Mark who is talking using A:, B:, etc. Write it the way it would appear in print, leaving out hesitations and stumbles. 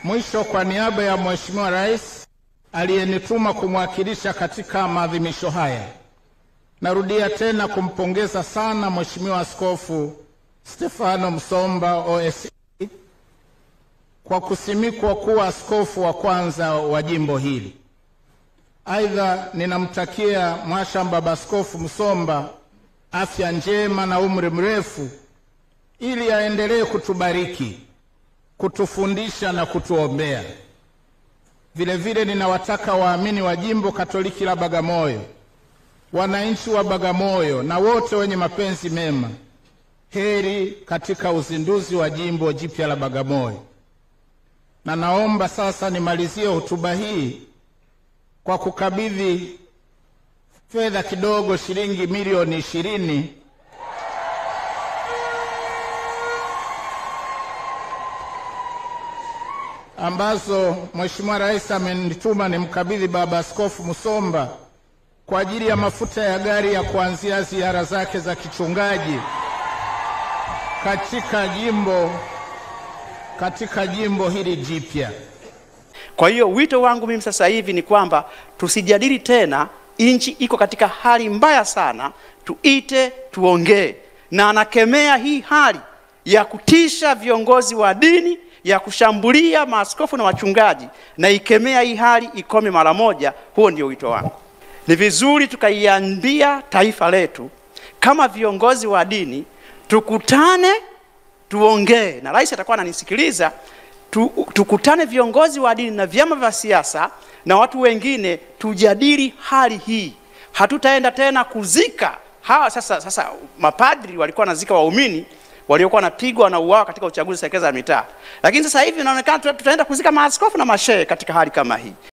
A: Mwisho, kwa niaba ya Mheshimiwa Rais aliyenituma kumwakilisha katika maadhimisho haya, narudia tena kumpongeza sana Mheshimiwa Askofu Stefano Musomba OSE kwa kusimikwa kuwa askofu wa kwanza wa jimbo hili. Aidha, ninamtakia Mhashamu Baba Askofu Musomba afya njema na umri mrefu ili aendelee kutubariki, kutufundisha na kutuombea. Vile vile ninawataka waamini wa Jimbo Katoliki la Bagamoyo, wananchi wa Bagamoyo na wote wenye mapenzi mema, heri katika uzinduzi wa jimbo jipya la Bagamoyo. Na naomba sasa nimalizie hotuba hii kwa kukabidhi fedha kidogo, shilingi milioni 20 ambazo Mheshimiwa Rais amenituma nimkabidhi Baba Askofu Musomba kwa ajili ya mafuta ya gari ya kuanzia ziara zake za kichungaji katika jimbo hili jipya.
B: Kwa hiyo wito wangu mimi sasa hivi ni kwamba tusijadili tena, nchi iko katika hali mbaya sana, tuite tuongee. Na anakemea hii hali ya kutisha viongozi wa dini, ya kushambulia maaskofu na wachungaji, na ikemea hii hali ikome mara moja. Huo ndio wito wangu. Ni vizuri tukaiambia taifa letu kama viongozi wa dini, tukutane tuongee, na rais atakuwa ananisikiliza. Tukutane viongozi wa dini na vyama vya siasa na watu wengine, tujadili hali hii. Hatutaenda tena kuzika hawa. Sasa mapadri walikuwa wanazika waumini waliokuwa wanapigwa na uawa katika uchaguzi wa serikali za mitaa, lakini sasa hivi inaonekana tutaenda kuzika maaskofu na mashehe katika hali kama hii.